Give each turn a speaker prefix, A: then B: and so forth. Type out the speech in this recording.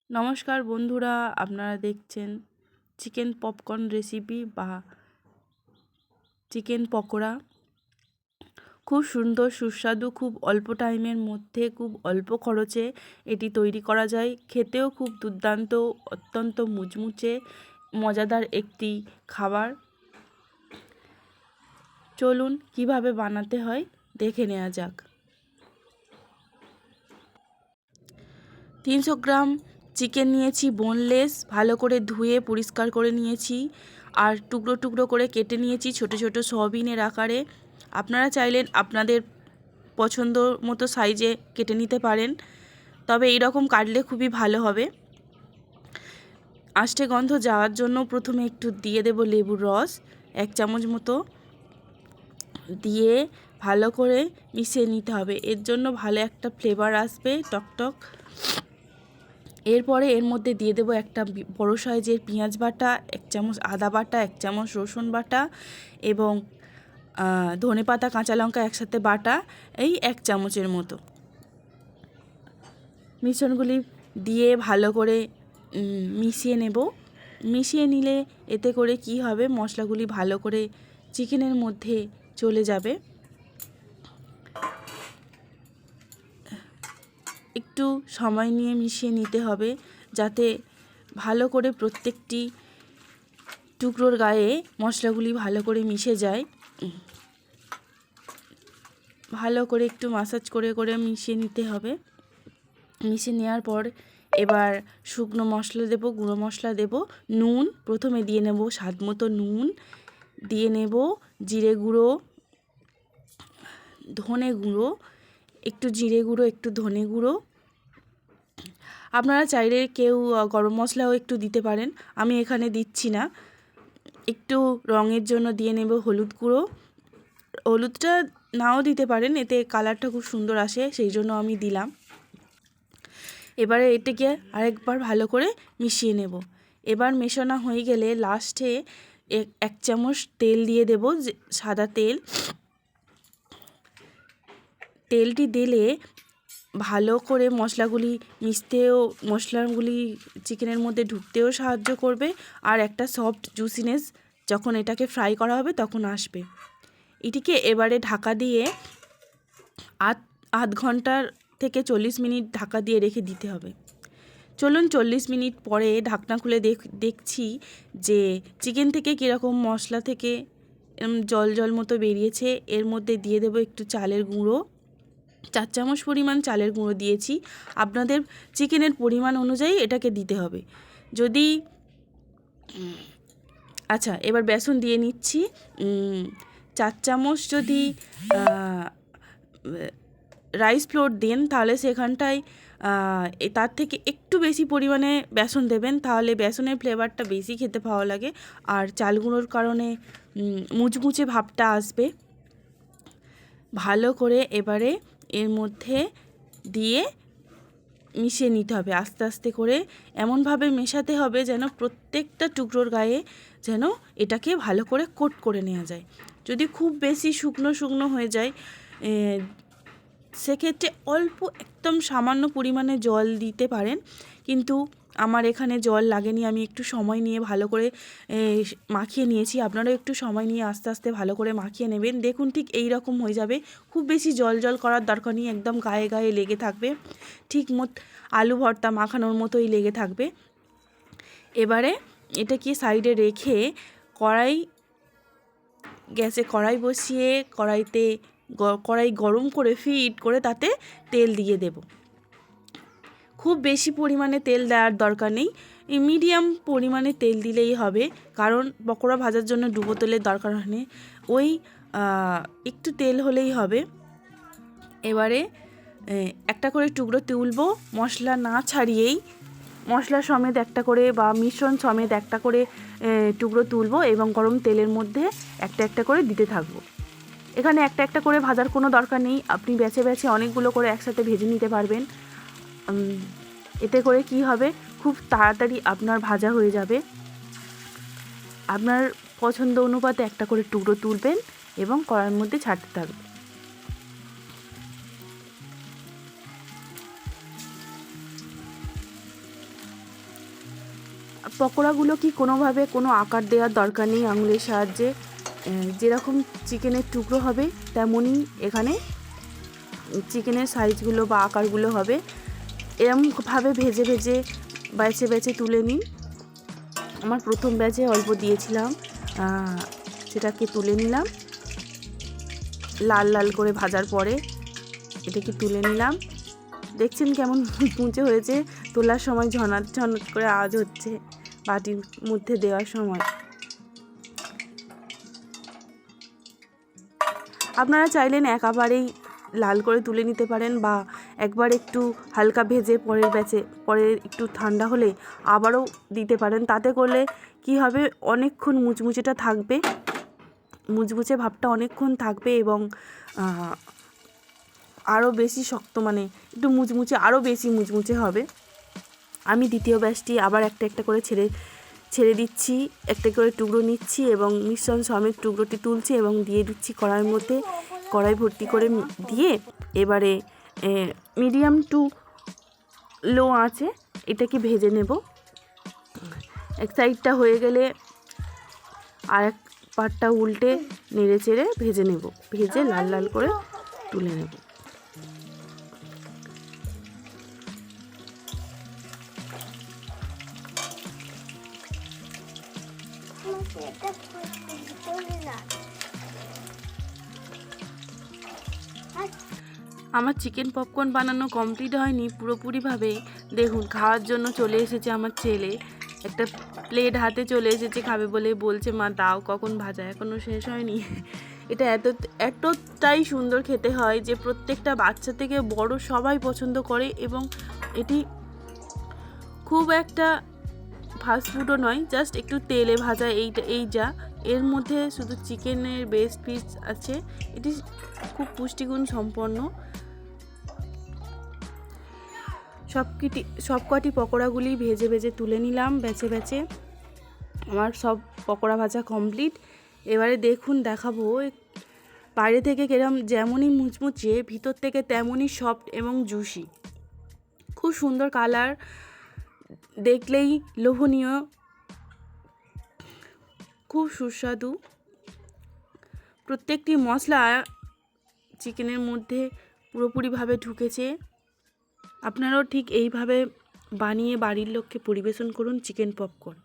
A: নমস্কার বন্ধুরা, আপনারা দেখছেন চিকেন পপকর্ন রেসিপি বা চিকেন পকোড়া। খুব সুন্দর সুস্বাদু, খুব অল্প টাইমের মধ্যে, খুব অল্প খরচে এটি তৈরি করা যায়। খেতেও খুব দুর্দান্ত, অত্যন্ত মুচমুচে মজাদার একটি খাবার। চলুন কিভাবে বানাতে হয় দেখে নেওয়া যাক। 300 গ্রাম চিকেন নিয়েছি, বোনলেস, ভালো করে ধুয়ে পরিষ্কার করে নিয়েছি। আর টুকরো টুকরো করে কেটে নিয়েছি ছোট ছোট সয়াবিনের আকারে। আপনারা চাইলে আপনাদের পছন্দ মতো সাইজে কেটে নিতে পারেন, তবে এই রকম কাটলে খুবই ভালো হবে। আষ্টে গন্ধ যাওয়ার জন্য প্রথমে একটু দিয়ে দেব লেবুর রস, 1 চামচ মতো দিয়ে ভালো করে মিশিয়ে নিতে হবে। এর জন্য ভালো একটা ফ্লেভার আসবে, টকটক। এরপরে এর মধ্যে দিয়ে দেবো একটা বড় সাইজের পেঁয়াজ বাটা, 1 চামচ আদা বাটা, 1 চামচ রসুন বাটা এবং ধনেপাতা কাঁচা লঙ্কা একসাথে বাটা, এই 1 চামচের মতো। মিশ্রণগুলি দিয়ে ভালো করে মিশিয়ে নেব। মিশিয়ে নিলে এতে করে কি হবে, মশলাগুলি ভালো করে চিকেনের মধ্যে চলে যাবে। একটু সময় নিয়ে মিশিয়ে নিতে হবে, যাতে ভালো করে প্রত্যেকটি টুকরোর গায়ে মশলাগুলি ভালো করে মিশে যায়। ভালো করে একটু মাসাজ করে করে মিশিয়ে নিতে হবে। মিশিয়ে নেওয়ার পর এবার শুকনো মশলা দেব, গুঁড়ো মশলা দেব। নুন প্রথমে দিয়ে নেব, স্বাদ মতো নুন দিয়ে নেব। জিরে গুঁড়ো, ধনে গুঁড়ো, একটু জিরে গুঁড়ো, একটু ধনে গুঁড়ো। আপনারা চাইলে কেউ গরম মশলাও একটু দিতে পারেন, আমি এখানে দিচ্ছি না। একটু রঙের জন্য দিয়ে নেব হলুদ গুঁড়ো। হলুদটা নাও দিতে পারেন, এতে কালারটা খুব সুন্দর আসে, সেই জন্য আমি দিলাম। এবারে এটাকে আরেকবার ভালো করে মিশিয়ে নেব। এবার মেশানো হয়ে গেলে লাস্টে 1 চামচ তেল দিয়ে দেব, সাদা তেল। তেলটি দিলে ভালো করে মশলাগুলি মিশতেও, মশলাগুলি চিকেনের মধ্যে ঢুকতেও সাহায্য করবে, আর একটা সফট জুসিনেস যখন এটাকে ফ্রাই করা হবে তখন আসবে। এটিকে এবারে ঢাকা দিয়ে আধ ঘন্টার থেকে 40 মিনিট ঢাকা দিয়ে রেখে দিতে হবে। চলুন 40 মিনিট পরে ঢাকনা খুলে দেখছি যে চিকেন থেকে কীরকম মশলা থেকে জল জল মতো বেরিয়েছে। এর মধ্যে দিয়ে দেবো একটু চালের গুঁড়ো, 4 চামচ পরিমাণ চালের গুঁড়ো দিয়েছি। আপনাদের চিকেনের পরিমাণ অনুযায়ী এটাকে দিতে হবে। যদি আচ্ছা, এবার বেসন দিয়ে নিচ্ছি। 4 চামচ যদি রাইস ফ্লোর দেন তাহলে সেখানটায় তার থেকে একটু বেশি পরিমাণে বেসন দেবেন, তাহলে বেসনের ফ্লেভারটা বেশি খেতে ভালো লাগে, আর চাল গুঁড়োর কারণে মুচমুচে ভাবটা আসবে। ভালো করে এবারে এর মধ্যে দিয়ে মিশিয়ে নিতে হবে আস্তে আস্তে করে। এমনভাবে মেশাতে হবে যেন প্রত্যেকটা টুকরোর গায়ে যেন এটাকে ভালো করে কোট করে নেওয়া যায়। যদি খুব বেশি শুকনো শুকনো হয়ে যায়, সেক্ষেত্রে অল্প একদম সামান্য পরিমাণে জল দিতে পারেন, কিন্তু আমার এখানে জল লাগেনি। আমি একটু সময় নিয়ে ভালো করে মাখিয়ে নিয়েছি। আপনারাও একটু সময় নিয়ে আস্তে আস্তে ভালো করে মাখিয়ে নেবেন। দেখুন ঠিক এই রকম হয়ে যাবে। খুব বেশি জল জল করার দরকার নেই, একদম গায়ে গায়ে লেগে থাকবে, ঠিক আলু ভর্তা মাখানোর মতোই লেগে থাকবে। এবারে এটাকে সাইডে রেখে গ্যাসে কড়াই বসিয়ে কড়াই গরম করে ফিট করে তাতে তেল দিয়ে দেব। খুব বেশি পরিমাণে তেল দেওয়ার দরকার নেই, মিডিয়াম পরিমাণে তেল দিলেই হবে, কারণ পকোড়া ভাজার জন্য ডুবো তেলের দরকার নেই, ওই একটু তেল হলেই হবে। এবারে একটা করে টুকরো তুলব, মশলা না ছাড়িয়েই, মশলা সমেত একটা করে বা মিশ্রণ সমেত একটা করে টুকরো তুলব এবং গরম তেলের মধ্যে একটা একটা করে দিতে থাকবো। এখানে একটা একটা করে ভাজার কোনো দরকার নেই, আপনি বেছে বেছে অনেকগুলো করে একসাথে ভেজে নিতে পারবেন। এতে করে কি হবে, খুব তাড়াতাড়ি আপনার ভাজা হয়ে যাবে। আপনার পছন্দ অনুপাতে একটা করে টুকরো তুলবেন এবং কড়াইয়ের মধ্যে ছাড়তে থাকবেন। পকোড়াগুলো কি কোনোভাবে কোনো আকার দেওয়ার দরকার নেই, আঙুলের সাহায্যে যেরকম চিকেনের টুকরো হবে তেমনই এখানে চিকেনের সাইজগুলো বা আকারগুলো হবে। এরমভাবে ভেজে ভেজে বেছে বেছে তুলে নিন। আমার প্রথম ব্যাচে অল্প দিয়েছিলাম, সেটাকে তুলে নিলাম। লাল লাল করে ভাজার পরে এটাকে তুলে নিলাম। দেখছেন কেমন মুচমুচে হয়েছে, তোলার সময় ঝনট ঝনট করে আওয়াজ হচ্ছে বাটির মধ্যে দেওয়ার সময়। আপনারা চাইলেন একেবারেই লাল করে তুলে নিতে পারেন, বা একবার একটু হালকা ভেজে পরে একটু ঠান্ডা হলে আবারও দিতে পারেন। তাতে করলে কি হবে, অনেকক্ষণ মুচমুচেটা থাকবে, মুচমুচে ভাবটা অনেকক্ষণ থাকবে এবং আরও বেশি শক্ত, মানে একটু মুচমুচে, আরও বেশি মুচমুচে হবে। আমি দ্বিতীয় ব্যাচটি আবার একটা একটা করে ছেড়ে দিচ্ছি, একটা করে টুকরো নিচ্ছি এবং মিশ্রণ সমেত টুকরোটি তুলছি এবং দিয়ে দিচ্ছি কড়াইয়ের মধ্যে। কড়াই ভর্তি করে দিয়ে এবারে মিডিয়াম টু লো আঁচে এটাকে ভেজে নেব। এক সাইডটা হয়ে গেলে আর এক পাটটা উল্টে নেড়ে চেড়ে ভেজে নেব, ভেজে লাল লাল করে তুলে নেব। আমার চিকেন পপকর্ন বানানো কমপ্লিট হয়নি পুরোপুরিভাবে। দেখুন, খাওয়ার জন্য চলে এসেছে আমার ছেলে, একটা প্লেট হাতে চলে এসেছে খাবে বলে, বলছে মা দাও, কখন ভাজা এখনও শেষ হয়নি। এটা এতটাই সুন্দর খেতে হয় যে প্রত্যেকটা বাচ্চা থেকে বড় সবাই পছন্দ করে, এবং এটি খুব একটা ফাস্টফুডও নয়, জাস্ট একটু তেলে ভাজা। যা এর মধ্যে শুধু চিকেনের বেস্ট পিস আছে, এটি খুব পুষ্টিগুণ সম্পন্ন। সবকটি পকোড়াগুলি ভেজে ভেজে তুলে নিলাম বেছে বেছে। আমার সব পকোড়া ভাজা কমপ্লিট। এবারে দেখুন, দেখাবো বাইরে থেকে যেমনই মুচমুচে, ভিতর থেকে তেমনই সফট এবং জুসি। খুব সুন্দর কালার, দেখলেই লোভনীয়, খুব সুস্বাদু। প্রত্যেকটি মশলা চিকেনের মধ্যে পুরোপুরিভাবে ঢুকেছে। আপনারাও ঠিক এইভাবে বানিয়ে বাড়ির লোককে পরিবেশন করুন চিকেন পপকর্ন।